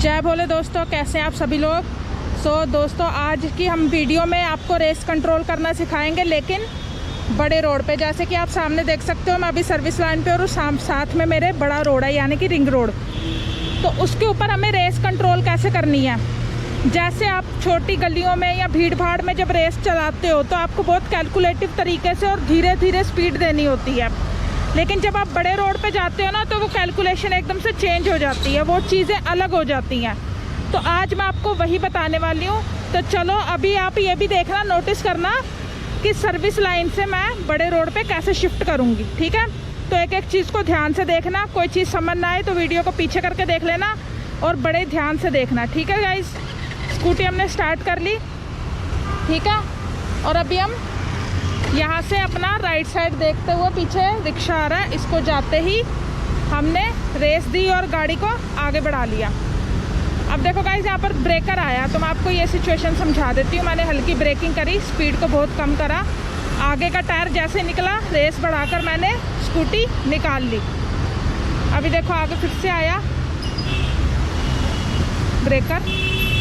जय भोले दोस्तों, कैसे हैं आप सभी लोग। दोस्तों आज की हम वीडियो में आपको रेस कंट्रोल करना सिखाएंगे, लेकिन बड़े रोड पे। जैसे कि आप सामने देख सकते हो, मैं अभी सर्विस लाइन पे और साथ में मेरे बड़ा रोड है, यानी कि रिंग रोड। तो उसके ऊपर हमें रेस कंट्रोल कैसे करनी है। जैसे आप छोटी गलियों में या भीड़ भाड़ में जब रेस चलाते हो तो आपको बहुत कैलकुलेटिव तरीके से और धीरे धीरे स्पीड देनी होती है, लेकिन जब आप बड़े रोड पे जाते हो ना तो वो कैलकुलेशन एकदम से चेंज हो जाती है, वो चीज़ें अलग हो जाती हैं। तो आज मैं आपको वही बताने वाली हूँ। तो चलो अभी आप ये भी देखना, नोटिस करना कि सर्विस लाइन से मैं बड़े रोड पे कैसे शिफ्ट करूँगी, ठीक है। तो एक एक चीज़ को ध्यान से देखना, कोई चीज़ समझ ना आए तो वीडियो को पीछे करके देख लेना और बड़े ध्यान से देखना, ठीक है गाइस। स्कूटी हमने स्टार्ट कर ली, ठीक है। और अभी हम यहाँ से अपना राइट साइड देखते हुए, पीछे रिक्शा आ रहा है, इसको जाते ही हमने रेस दी और गाड़ी को आगे बढ़ा लिया। अब देखो गाइस, यहाँ पर ब्रेकर आया तो मैं आपको ये सिचुएशन समझा देती हूँ। मैंने हल्की ब्रेकिंग करी, स्पीड को बहुत कम करा, आगे का टायर जैसे निकला रेस बढ़ाकर मैंने स्कूटी निकाल ली। अभी देखो आगे फिर से आया ब्रेकर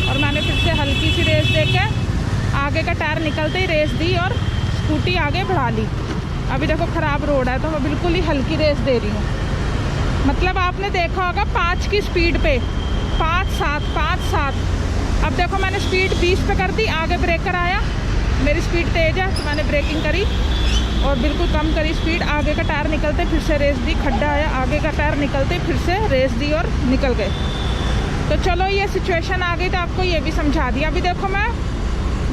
और मैंने फिर से हल्की सी रेस देके आगे का टायर निकलते ही रेस दी और स्कूटी आगे बढ़ा ली। अभी देखो ख़राब रोड है तो मैं बिल्कुल ही हल्की रेस दे रही हूँ। मतलब आपने देखा होगा 5 की स्पीड पे 5-7। अब देखो मैंने स्पीड 20 पे कर दी, आगे ब्रेकर आया, मेरी स्पीड तेज़ है तो मैंने ब्रेकिंग करी और बिल्कुल कम करी स्पीड, आगे का टायर निकलते फिर से रेस दी, खड्डा आया, आगे का टायर निकलते फिर से रेस दी और निकल गए। तो चलो ये सिचुएशन आ गई तो आपको ये भी समझा दिया। अभी देखो मैं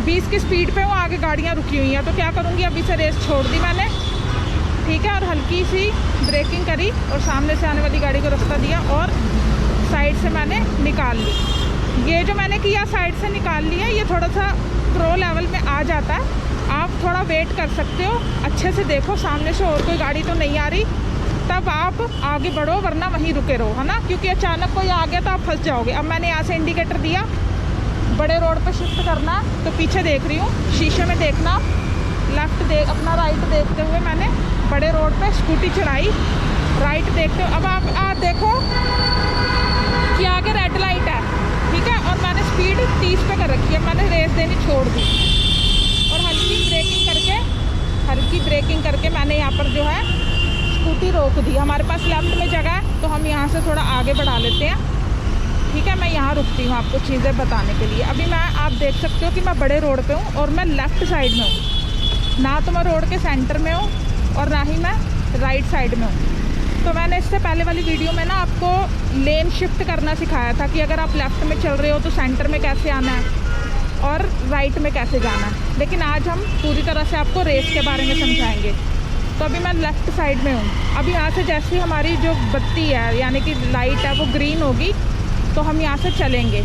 20 की स्पीड पे हूँ, आगे गाड़ियाँ रुकी हुई हैं, तो क्या करूँगी, अभी से रेस छोड़ दी मैंने, ठीक है। और हल्की सी ब्रेकिंग करी और सामने से आने वाली गाड़ी को रास्ता दिया और साइड से मैंने निकाल ली। ये जो मैंने किया साइड से निकाल लिया, ये थोड़ा सा प्रो लेवल में आ जाता है। आप थोड़ा वेट कर सकते हो, अच्छे से देखो सामने से और कोई गाड़ी तो नहीं आ रही, तब आप आगे बढ़ो, वरना वहीं रुके रहो, है ना, क्योंकि अचानक कोई आ गया तो आप फंस जाओगे। अब मैंने यहाँ से इंडिकेटर दिया, बड़े रोड पे शिफ्ट करना है तो पीछे देख रही हूँ, शीशे में देखना, लेफ्ट देख, अपना राइट देखते हुए मैंने बड़े रोड पे स्कूटी चलाई, राइट देखते हुए। अब आप देखो कि आगे रेड लाइट है, ठीक है, और मैंने स्पीड 30 पे कर रखी है, मैंने रेस देनी छोड़ दी और हल्की ब्रेकिंग करके मैंने यहाँ पर जो है स्कूटी रोक दी। हमारे पास लेफ्ट में जगह है तो हम यहाँ से थोड़ा आगे बढ़ा लेते हैं, ठीक है। मैं यहाँ रुकती हूँ आपको चीज़ें बताने के लिए। अभी आप देख सकते हो कि मैं बड़े रोड पे हूँ और मैं लेफ़्ट साइड में हूँ, ना तो मैं रोड के सेंटर में हूँ और ना ही मैं राइट साइड में हूँ। तो मैंने इससे पहले वाली वीडियो में ना आपको लेन शिफ्ट करना सिखाया था कि अगर आप लेफ़्ट में चल रहे हो तो सेंटर में कैसे आना है और राइट में कैसे जाना है, लेकिन आज हम पूरी तरह से आपको रेस के बारे में समझाएंगे। तो अभी मैं लेफ़्ट साइड में हूँ। अभी यहाँ से जैसी हमारी जो बत्ती है यानी कि लाइट है वो ग्रीन होगी तो हम यहाँ से चलेंगे।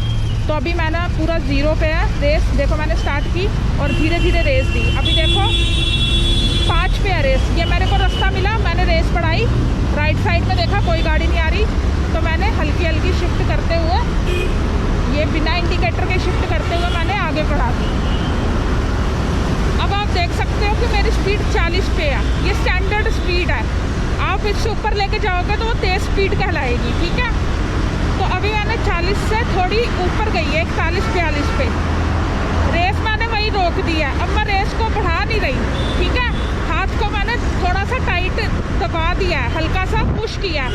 तो अभी मैंने पूरा 0 पे है रेस, देखो मैंने स्टार्ट की और धीरे धीरे रेस दी। अभी देखो 5 पे है रेस, ये मेरे को रास्ता मिला, मैंने रेस बढ़ाई, राइट साइड में देखा कोई गाड़ी नहीं आ रही तो मैंने हल्की शिफ्ट करते हुए, ये बिना इंडिकेटर के शिफ्ट करते हुए मैंने आगे बढ़ा दी। अब आप देख सकते हो कि मेरी स्पीड 40 पे है, ये स्टैंडर्ड स्पीड है। आप इससे ऊपर लेके जाओगे तो वो तेज़ स्पीड कहलाएगी, ठीक है। तो अभी मैंने 40 से थोड़ी ऊपर गई है, 41-42 पे रेस मैंने वही रोक दिया। अब मैं रेस को बढ़ा नहीं रही, ठीक है। हाथ को मैंने थोड़ा सा टाइट दबा दिया है, हल्का सा पुश किया है,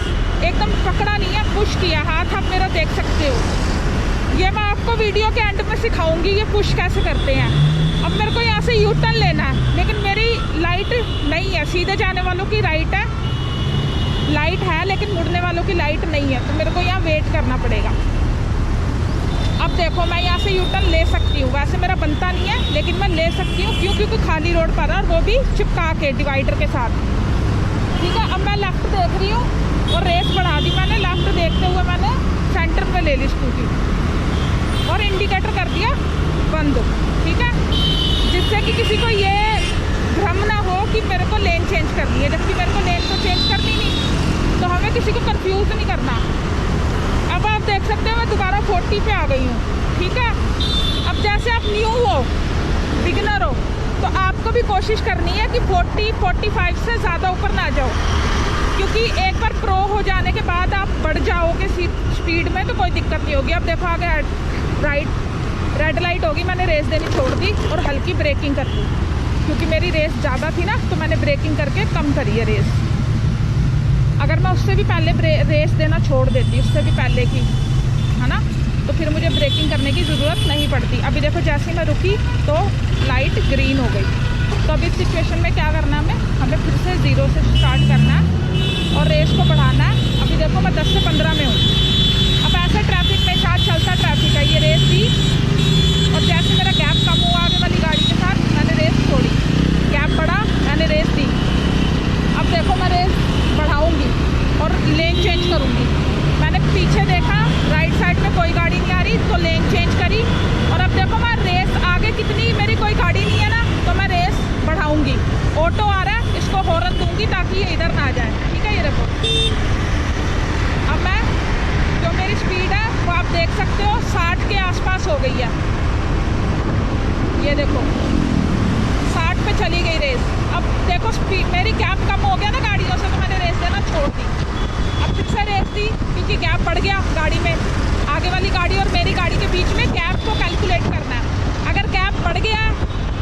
एकदम पकड़ा नहीं है, पुश किया। हाथ आप मेरा देख सकते हो, ये मैं आपको वीडियो के एंड में सिखाऊंगी ये पुश कैसे करते हैं। अब मेरे को यहाँ से यू टर्न लेना है, लेकिन मेरी लाइट नहीं है, सीधे जाने वालों की लाइट है लेकिन मुड़ने वालों की लाइट नहीं है, तो मेरे को यहाँ वेट करना पड़ेगा। अब देखो मैं यहाँ से यू टर्न ले सकती हूँ, वैसे मेरा बनता नहीं है लेकिन मैं ले सकती हूँ, क्यों, क्योंकि खाली रोड पर है और वो भी चिपका के डिवाइडर के साथ, ठीक है। अब मैं लेफ़्ट देख रही हूँ और रेस बढ़ा दी मैंने, लेफ़्ट देखते हुए मैंने सेंटर पे ले ली स्कूटी और इंडिकेटर कर दिया बंद, ठीक है, जिससे कि किसी को ये भ्रम ना हो कि मेरे को लेन चेंज करनी है, जबकि मेरे को लेन तो चेंज करनी नहीं, तो हमें किसी को कंफ्यूज नहीं करना। अब आप देख सकते हो मैं दोबारा 40 पे आ गई हूँ, ठीक है। अब जैसे आप न्यू हो, बिगिनर हो, तो आपको भी कोशिश करनी है कि 40-45 से ज़्यादा ऊपर ना जाओ, क्योंकि एक बार प्रो हो जाने के बाद आप बढ़ जाओगे स्पीड में तो कोई दिक्कत नहीं होगी। अब देखो आगे रेड लाइट होगी, मैंने रेस देनी छोड़ दी और हल्की ब्रेकिंग कर दी, क्योंकि मेरी रेस ज़्यादा थी ना, तो मैंने ब्रेकिंग करके कम करी है रेस। अगर मैं उससे भी पहले रेस देना छोड़ देती, उससे भी पहले की, है ना, तो फिर मुझे ब्रेकिंग करने की ज़रूरत नहीं पड़ती। अभी देखो जैसे मैं रुकी तो लाइट ग्रीन हो गई। तो अभी इस सिचुएशन में क्या करना है, हमें फिर से 0 से स्टार्ट करना है और रेस को बढ़ाना है। अभी देखो मैं 10 से 15 में हूँ। अब ऐसे ट्रैफिक में साथ चलता ट्रैफिक है, ये रेस दी और जैसे मेरा गैप कम हुआ आगे वाली गाड़ी के साथ, मैंने रेस छोड़ी, गैप बढ़ा, मैंने रेस दी। अब देखो मैं रेस बढ़ाऊँगी और लेन चेंज करूँगी। मैंने पीछे देखा राइट साइड में कोई गाड़ी नहीं आ रही, तो लेन चेंज करी। और अब देखो मैं रेस आगे कितनी, मेरी कोई गाड़ी नहीं है ना, तो मैं रेस बढ़ाऊंगी। ऑटो आ रहा है, इसको हॉर्न दूंगी ताकि ये इधर ना आ जाए। ठीक है, ये देखो अब मैं जो मेरी स्पीड है वो आप देख सकते हो 60 के आसपास हो गई है। ये देखो 60 पे चली गई रेस। अब देखो स्पीड मेरी गैप कम हो गया ना गाड़ियों से, तो मैंने रेस देना छोड़ दी। अब फिर से रेस दी क्योंकि गैप बढ़ गया गाड़ी में। आगे वाली गाड़ी और मेरी गाड़ी के बीच में गैप को कैलकुलेट करना है। अगर गैप बढ़ गया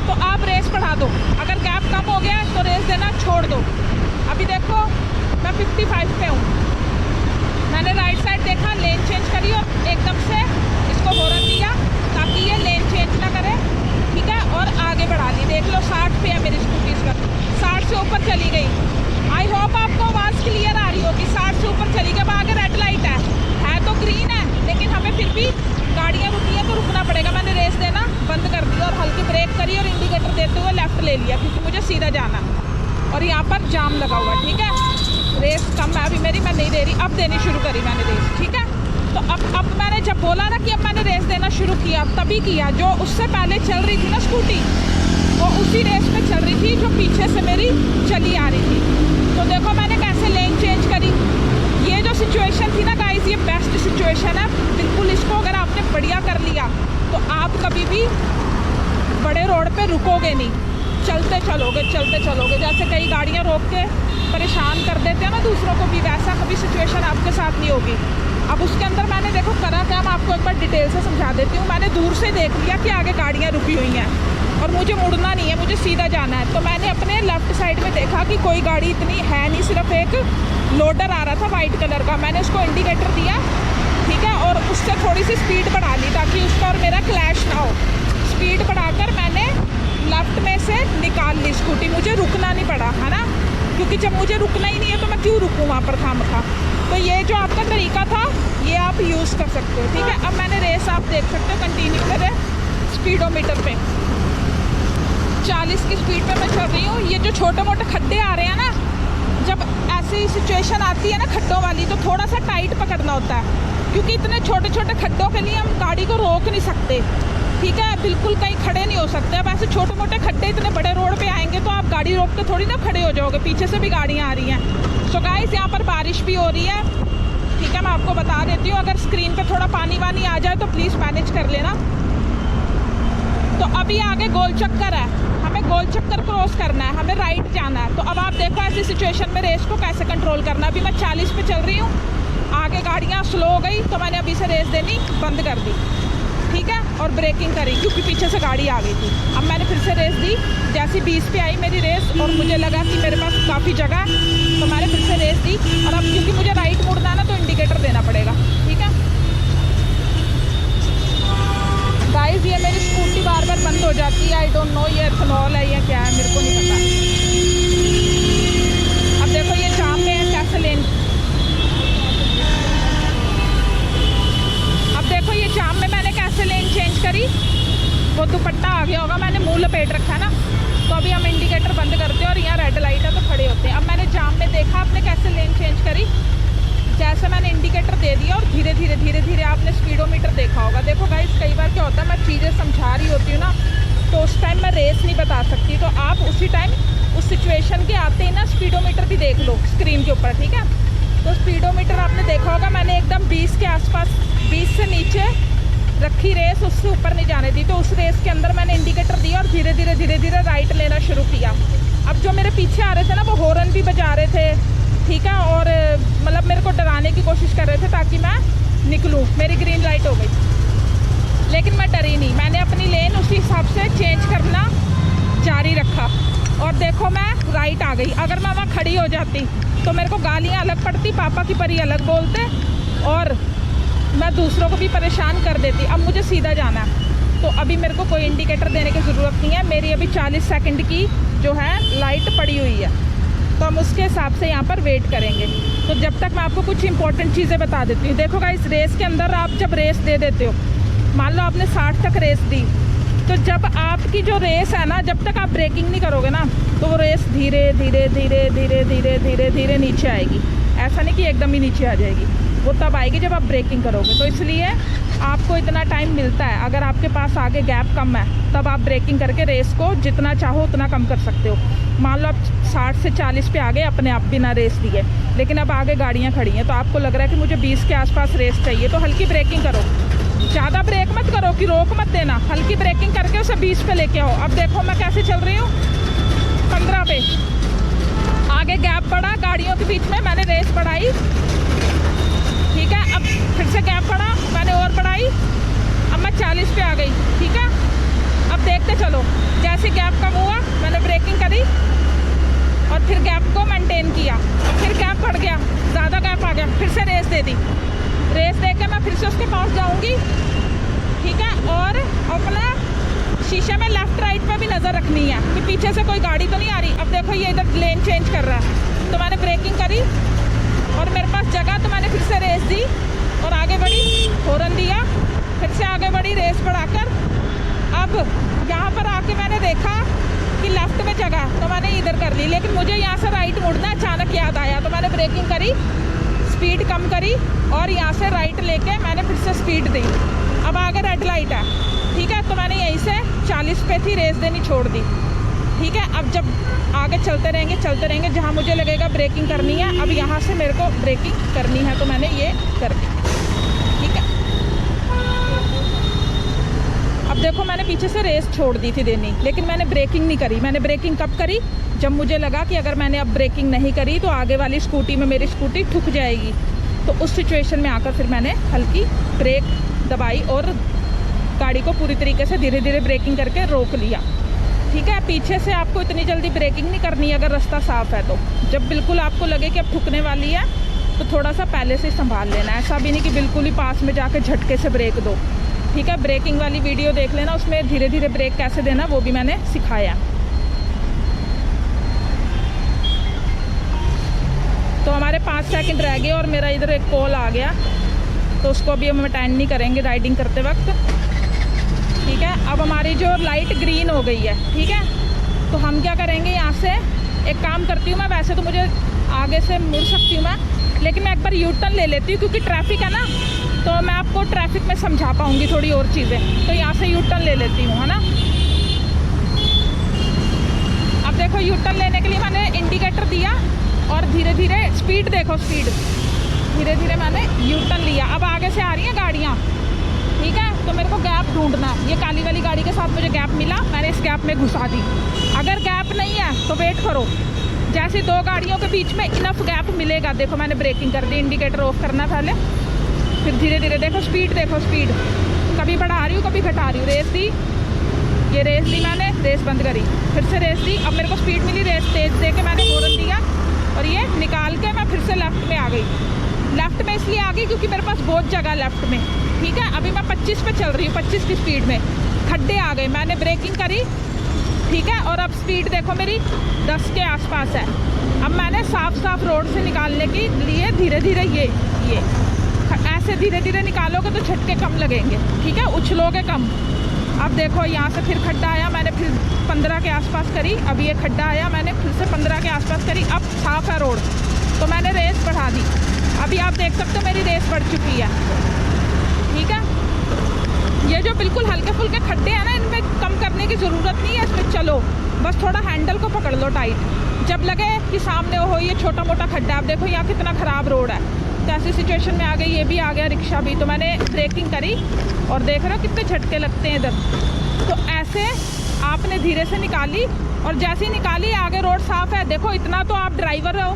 तो आप रेस बढ़ा दो, अगर गैप कम हो गया तो रेस देना छोड़ दो। अभी देखो मैं 55 पे हूँ। मैंने राइट साइड देखा, लेन चेंज करी और एकदम से इसको हॉर्न दिया ताकि ये लेन चेंज ना करे। ठीक है, और आगे बढ़ा ली। देख लो 60 पे है मेरी स्कूटी, इसका 60 से ऊपर चली गई। आई होप आपको आवाज़ क्लियर आ रही होगी। 60 से ऊपर चली गई। अब आगे रेड लाइट है तो ग्रीन है, लेकिन हमें फिर भी गाड़ियाँ रुकी हैं तो रुकना पड़ेगा। मैंने रेस देना बंद कर दिया और हल्की ब्रेक करी और इंडिकेटर देते हुए लेफ्ट ले लिया, क्योंकि मुझे सीधा जाना और यहाँ पर जाम लगा हुआ। ठीक है, रेस कम है अभी मेरी, मैं नहीं दे रही। अब देनी शुरू करी मैंने रेस। ठीक है, तो अब मैंने जब बोला ना कि अब मैंने रेस देना शुरू किया, तभी किया। जो उससे पहले चल रही थी ना स्कूटी, वो उसी रेस में चल रही थी जो पीछे से मेरी चली आ रही थी। तो देखो मैंने कैसे लेन चेंज करी। ये जो सिचुएशन थी ना गाइस, ये बेस्ट सिचुएशन है बिल्कुल। इसको अगर आपने बढ़िया कर लिया तो आप कभी भी बड़े रोड पे रुकोगे नहीं, चलते चलोगे। जैसे कई गाड़ियाँ रोक के परेशान कर देते हैं ना दूसरों को भी, वैसा कभी सिचुएशन आपके साथ नहीं होगी। अब उसके अंदर मैंने देखो करा क्या, मैं आपको एक बार डिटेल से समझा देती हूँ। मैंने दूर से देख लिया कि आगे गाड़ियाँ रुकी हुई हैं और मुझे मुड़ना नहीं है, मुझे सीधा जाना है। तो मैंने अपने लेफ्ट साइड में देखा कि कोई गाड़ी इतनी है नहीं, सिर्फ एक लोडर आ रहा था वाइट कलर का। मैंने उसको इंडिकेटर दिया, ठीक है, और उससे थोड़ी सी स्पीड बढ़ा ली ताकि उसका और मेरा क्लैश ना हो। स्पीड बढ़ाकर मैंने लेफ्ट में से निकाल ली स्कूटी, मुझे रुकना नहीं पड़ा, है ना, क्योंकि जब मुझे रुकना ही नहीं है तो मैं क्यों रुकूँ वहाँ पर खामखा। तो ये जो आपका तरीका था ये आप यूज़ कर सकते हो। ठीक है, अब मैंने रेस आप देख सकते हो कंटिन्यू मेरे स्पीडोमीटर पे 40 की स्पीड पे मैं चल रही हूँ। ये जो छोटे मोटे खड्डे आ रहे हैं ना, जब ऐसी सिचुएशन आती है ना खड्डों वाली, तो थोड़ा सा टाइट पकड़ना होता है, क्योंकि इतने छोटे छोटे खड्डों के लिए हम गाड़ी को रोक नहीं सकते। ठीक है, बिल्कुल कहीं खड़े नहीं हो सकते। अब ऐसे छोटे मोटे खड्डे इतने बड़े रोड पे आएंगे तो आप गाड़ी रोक के थोड़ी ना खड़े हो जाओगे, पीछे से भी गाड़ियाँ आ रही हैं। सो गाइस, यहाँ पर बारिश भी हो रही है। ठीक है, मैं आपको बता देती हूँ, अगर स्क्रीन पे थोड़ा पानी वानी आ जाए तो प्लीज़ मैनेज कर लेना। तो अभी आगे गोल चक्कर है, हमें गोल चक्कर क्रॉस करना है, हमें राइट जाना है। तो अब आप देखो ऐसी सिचुएशन में रेस को कैसे कंट्रोल करना। अभी मैं 40 पे चल रही हूँ, आगे गाड़ियाँ स्लो हो गई तो मैंने अभी से रेस देनी बंद कर दी। ठीक है, और ब्रेकिंग करी क्योंकि पीछे से गाड़ी आ गई थी। अब मैंने फिर से रेस दी, जैसी 20 पे आई मेरी रेस और मुझे लगा कि मेरे पास काफ़ी जगह, तो मैंने फिर से रेस दी। और अब क्योंकि मुझे राइट मुड़ना है ना, तो इंडिकेटर देना पड़ेगा। ठीक है गाइस, ये मेरी स्कूटी बार बार बंद हो जाती है। आई डोंट नो ये एथनॉल है या क्या है, मेरे को नहीं पता। अब देखो ये जाम में है, कैसे लेन, अब देखो ये जाम में मैंने कैसे लेन चेंज करी। वो दुपट्टा आ गया होगा, मैंने मुंह लपेट रखा है ना, तो अभी हम इंडिकेटर बंद करते हैं और यहाँ रेड लाइट है तो खड़े होते हैं। अब मैंने जाम में देखा आपने कैसे लेन चेंज करी, जैसे मैंने इंडिकेटर दे दिया और धीरे धीरे आपने स्पीडोमीटर देखा होगा। देखो गाइस, कई बार क्या होता है, मैं चीज़ें समझा रही होती हूँ ना, तो उस टाइम मैं रेस नहीं बता सकती, तो आप उसी टाइम उस सिचुएशन के आते ही ना स्पीडोमीटर भी देख लो स्क्रीन के ऊपर। ठीक है, तो स्पीडोमीटर आपने देखा होगा, मैंने एकदम 20 के आसपास, 20 से नीचे रखी रेस, उससे ऊपर नहीं जाने दी। तो उस रेस के अंदर मैंने इंडिकेटर दिया और धीरे धीरे राइट लेना शुरू किया। अब जो मेरे पीछे आ रहे थे ना, वो हॉर्न भी बजा रहे थे, ठीक है। और मतलब मेरे को डराने की कोशिश कर रहे थे ताकि मैं निकलूँ। मेरी ग्रीन लाइट हो गई, लेकिन मैं डरी नहीं। मैंने अपनी लेन उसी हिसाब से चेंज करना जारी रखा। और देखो मैं राइट आ गई। अगर मैं वहाँ खड़ी हो जाती तो मेरे को गालियाँ अलग पड़ती, पापा की परी अलग बोलते, और मैं दूसरों को भी परेशान कर देती। अब मुझे सीधा जाना है, तो अभी मेरे को कोई इंडिकेटर देने की ज़रूरत नहीं है। मेरी अभी 40 सेकंड की जो है लाइट पड़ी हुई है, तो हम उसके हिसाब से यहाँ पर वेट करेंगे। तो जब तक मैं आपको कुछ इंपॉर्टेंट चीज़ें बता देती हूँ। देखो गाइस, रेस के अंदर आप जब रेस दे देते हो, मान लो आपने 60 तक रेस दी, तो जब आपकी जो रेस है ना, जब तक आप ब्रेकिंग नहीं करोगे ना, तो वो रेस धीरे धीरे धीरे धीरे धीरे धीरे धीरे नीचे आएगी। ऐसा नहीं कि एकदम ही नीचे आ जाएगी, वो तब आएगी जब आप ब्रेकिंग करोगे। तो इसलिए आपको इतना टाइम मिलता है। अगर आपके पास आगे गैप कम है, तब आप ब्रेकिंग करके रेस को जितना चाहो उतना कम कर सकते हो। मान लो आप 60 से 40 पे आ गए अपने आप बिना रेस दिए, लेकिन अब आगे गाड़ियाँ खड़ी हैं, तो आपको लग रहा है कि मुझे 20 के आसपास रेस चाहिए, तो हल्की ब्रेकिंग करो। ज़्यादा ब्रेक मत करो कि रोक मत देना, हल्की ब्रेकिंग करके उसे 20 पे लेके आओ। अब देखो मैं कैसे चल रही हूँ, 15 पे। आगे गैप बढ़ा गाड़ियों के बीच में, मैंने रेस बढ़ाई, ठीक है। अब फिर से गैप बढ़ा, मैंने और बढ़ाई, अब मैं 40 पे आ गई, ठीक है। अब देखते चलो, जैसे गैप कम हुआ मैंने ब्रेकिंग करी और फिर गैप को मेंटेन किया। फिर गैप बढ़ गया, ज़्यादा गैप आ गया, फिर से रेस दे दी। रेस दे के मैं फिर से उसके पास जाऊंगी, ठीक है। और अपना शीशे में लेफ्ट राइट पे भी नज़र रखनी है कि पीछे से कोई गाड़ी तो नहीं आ रही। अब देखो ये इधर लेन चेंज कर रहा है, तो मैंने ब्रेकिंग करी और मेरे पास जगह, तो मैंने फिर से रेस दी और आगे बढ़ी, हॉर्न दिया, फिर से आगे बढ़ी रेस बढ़ाकर। अब यहाँ पर आके मैंने देखा कि लेफ्ट में जगह, तो मैंने इधर कर ली, लेकिन मुझे यहाँ से राइट मुड़ना अचानक याद आया, तो मैंने ब्रेकिंग करी, स्पीड कम करी और यहाँ से राइट लेके मैंने फिर से स्पीड दी। अब आगे रेड लाइट है, ठीक है, तो मैंने यहीं से 40 पे थी, रेस देनी छोड़ दी, ठीक है। अब जब आगे चलते रहेंगे, जहाँ मुझे लगेगा ब्रेकिंग करनी है, अब यहाँ से मेरे को ब्रेकिंग करनी है, तो मैंने ये कर दी, ठीक है। अब देखो मैंने पीछे से रेस छोड़ दी थी देनी, लेकिन मैंने ब्रेकिंग नहीं करी। मैंने ब्रेकिंग कब करी, जब मुझे लगा कि अगर मैंने अब ब्रेकिंग नहीं करी तो आगे वाली स्कूटी में मेरी स्कूटी ठुक जाएगी। तो उस सिचुएशन में आकर फिर मैंने हल्की ब्रेक दबाई और गाड़ी को पूरी तरीके से धीरे धीरे ब्रेकिंग करके रोक लिया, ठीक है। पीछे से आपको इतनी जल्दी ब्रेकिंग नहीं करनी अगर रास्ता साफ़ है। तो जब बिल्कुल आपको लगे कि अब ठुकने वाली है, तो थोड़ा सा पहले से संभाल लेना। ऐसा भी नहीं कि बिल्कुल ही पास में जाके झटके से ब्रेक दो, ठीक है। ब्रेकिंग वाली वीडियो देख लेना, उसमें धीरे धीरे ब्रेक कैसे देना वो भी मैंने सिखाया। तो हमारे 5 सेकंड रह गए और मेरा इधर एक कॉल आ गया, तो उसको अभी हम अटेंड नहीं करेंगे राइडिंग करते वक्त, ठीक है। अब हमारी जो लाइट ग्रीन हो गई है, ठीक है, तो हम क्या करेंगे, यहाँ से एक काम करती हूँ मैं, वैसे तो मुझे आगे से मुड़ सकती हूँ मैं, लेकिन मैं एक बार यू टर्न ले लेती हूँ क्योंकि ट्रैफिक है ना, तो मैं आपको ट्रैफिक में समझा पाऊँगी थोड़ी और चीज़ें। तो यहाँ से यू टर्न ले लेती हूँ, है ना। अब देखो यू टर्न लेने के लिए मैंने इंडिकेटर दिया और धीरे धीरे स्पीड देखो, स्पीड धीरे धीरे मैंने यू टर्न लिया। अब आगे से आ रही हैं गाड़ियाँ, ठीक है, तो मेरे को गैप ढूंढना है। ये काली वाली गाड़ी के साथ मुझे गैप मिला, मैंने इस गैप में घुसा दी। अगर गैप नहीं है तो वेट करो, जैसे 2 गाड़ियों के बीच में इनफ गैप मिलेगा। देखो मैंने ब्रेकिंग कर दी, इंडिकेटर ऑफ करना पहले, फिर धीरे धीरे देखो स्पीड, देखो स्पीड कभी बढ़ा रही हूँ कभी घटा रही हूँ। रेस दी, ये रेस दी मैंने, रेस बंद करी, फिर से रेस दी। अब मेरे को स्पीड मिली, रेस तेज दे के मैंने हॉर्न दिया और ये निकाल के मैं फिर से लेफ्ट में आ गई। लेफ्ट में इसलिए आ गई क्योंकि मेरे पास बहुत जगह लेफ्ट में, ठीक है। अभी मैं 25 पे चल रही हूँ, 25 की स्पीड में। खड्डे आ गए, मैंने ब्रेकिंग करी, ठीक है, और अब स्पीड देखो मेरी 10 के आसपास है। अब मैंने साफ साफ रोड से निकालने के लिए धीरे धीरे ये ऐसे धीरे धीरे निकालोगे तो झटके कम लगेंगे, ठीक है, उछलोगे कम। अब देखो यहाँ से फिर खड्डा आया, मैंने फिर 15 के आसपास करी। अब ये खड्डा आया, मैंने फिर से 15 के आसपास करी। अब साफ है रोड, तो मैंने रेस बढ़ा दी। अभी आप देख सकते हो मेरी रेस बढ़ चुकी है, ठीक है। ये जो बिल्कुल हल्के फुल्के खड्डे हैं ना, इनमें कम करने की ज़रूरत नहीं है, इसमें चलो बस थोड़ा हैंडल को पकड़ लो टाइट। जब लगे कि सामने हो ये छोटा मोटा खड्डा, आप देखो यहाँ कितना ख़राब रोड है, तो ऐसी सिचुएशन में आ गई, ये भी आ गया रिक्शा भी, तो मैंने ब्रेकिंग करी और देख रहे हो कितने झटके लगते हैं इधर। तो ऐसे आपने धीरे से निकाली और जैसे ही निकाली आगे रोड साफ़ है। देखो इतना तो आप ड्राइवर हो,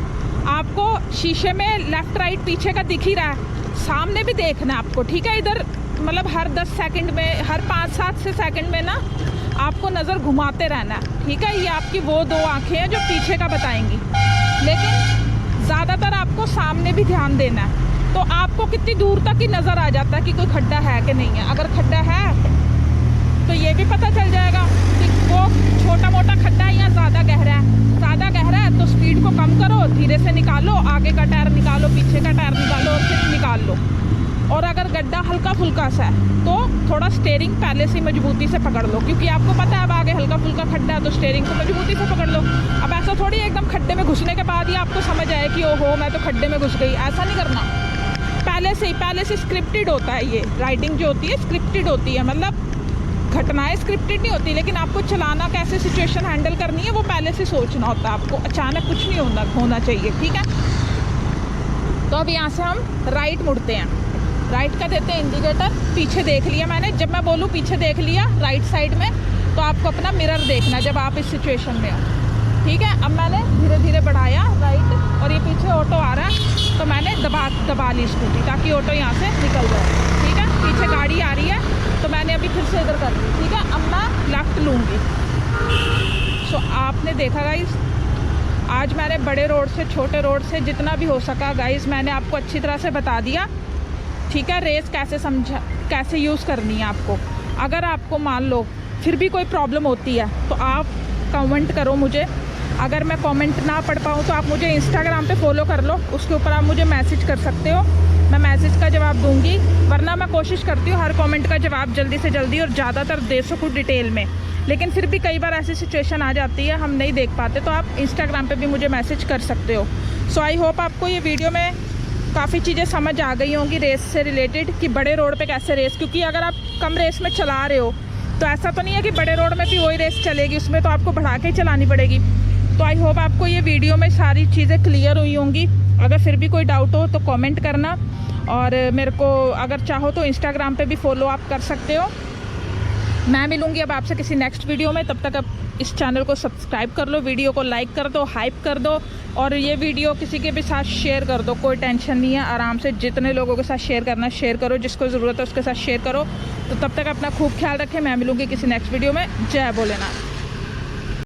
आपको शीशे में लेफ्ट राइट पीछे का दिख ही रहा है, सामने भी देखना है आपको, ठीक है। इधर मतलब हर 10 सेकंड में, हर 5-7 से सेकंड में ना आपको नज़र घुमाते रहना है, ठीक है। ये आपकी वो 2 आँखें हैं जो पीछे का बताएंगी, लेकिन ज़्यादातर आपको सामने भी ध्यान देना है। तो आपको कितनी दूर तक ही नज़र आ जाता है कि कोई खड्डा है कि नहीं है। अगर खड्डा है तो ये भी पता चल जाएगा कि वो छोटा मोटा खड्डा है या ज़्यादा गहरा है। ज़्यादा गहरा है तो स्पीड को कम करो, धीरे से निकालो, आगे का टायर निकालो, पीछे का टायर निकालो और फिर निकाल लो। और अगर गड्ढा हल्का फुल्का सा है तो थोड़ा स्टीयरिंग पहले से मजबूती से पकड़ लो, क्योंकि आपको पता है अब आगे हल्का फुल्का खड्डा है तो स्टीयरिंग को मजबूती से पकड़ लो। अब ऐसा थोड़ी एकदम खड्डे में घुसने के बाद ही आपको समझ आए कि ओहो मैं तो खड्डे में घुस गई, ऐसा नहीं करना। पहले से स्क्रिप्टेड होता है, ये राइडिंग जो होती है स्क्रिप्टेड होती है, मतलब घटनाएं स्क्रिप्टेड नहीं होती, लेकिन आपको चलाना कैसे सिचुएशन हैंडल करनी है वो पहले से सोचना होता है आपको। अचानक कुछ नहीं होना चाहिए, ठीक है। तो अब यहाँ से हम राइट मुड़ते हैं, राइट का देते हैं इंडिकेटर। पीछे देख लिया मैंने, जब मैं बोलूँ पीछे देख लिया राइट साइड में, तो आपको अपना मिरर देखना जब आप इस सिचुएशन में हो, ठीक है। अब मैंने धीरे धीरे बढ़ाया राइट, और ये पीछे ऑटो आ रहा है तो मैंने दबा ली स्कूटी ताकि ऑटो यहाँ से निकल जाए, ठीक है। पीछे गाड़ी आ रही है तो मैंने अभी फिर से इधर कर दी, ठीक है। अब मैं लेफ्ट लूँगी। सो आपने देखा गाइस, आज मैंने बड़े रोड से छोटे रोड से जितना भी हो सका गाइस मैंने आपको अच्छी तरह से बता दिया, ठीक है। रेस कैसे यूज़ करनी है आपको। अगर आपको मान लो फिर भी कोई प्रॉब्लम होती है तो आप कमेंट करो मुझे। अगर मैं कमेंट ना पढ़ पाऊँ तो आप मुझे इंस्टाग्राम पे फॉलो कर लो, उसके ऊपर आप मुझे मैसेज कर सकते हो, मैं मैसेज का जवाब दूंगी। वरना मैं कोशिश करती हूँ हर कमेंट का जवाब जल्दी से जल्दी और ज़्यादातर दे सकूँ डिटेल में, लेकिन फिर भी कई बार ऐसी सिचुएशन आ जाती है हम नहीं देख पाते, तो आप इंस्टाग्राम पे भी मुझे मैसेज कर सकते हो। सो आई होप आपको ये वीडियो में काफ़ी चीज़ें समझ आ गई होंगी रेस से रिलेटेड कि बड़े रोड पे कैसे रेस, क्योंकि अगर आप कम रेस में चला रहे हो तो ऐसा तो नहीं है कि बड़े रोड में भी वही रेस चलेगी, उसमें तो आपको बढ़ा के चलानी पड़ेगी। तो आई होप आपको ये वीडियो में सारी चीज़ें क्लियर हुई होंगी। अगर फिर भी कोई डाउट हो तो कमेंट करना, और मेरे को अगर चाहो तो इंस्टाग्राम पे भी फॉलो आप कर सकते हो। मैं मिलूँगी अब आपसे किसी नेक्स्ट वीडियो में, तब तक अब इस चैनल को सब्सक्राइब कर लो, वीडियो को लाइक कर दो, हाइप कर दो, और ये वीडियो किसी के भी साथ शेयर कर दो। कोई टेंशन नहीं है, आराम से जितने लोगों के साथ शेयर करना शेयर करो, जिसको ज़रूरत है उसके साथ शेयर करो। तो तब तक अपना खूब ख्याल रखें, मैं मिलूँगी किसी नेक्स्ट वीडियो में। जय भोलेनाथ।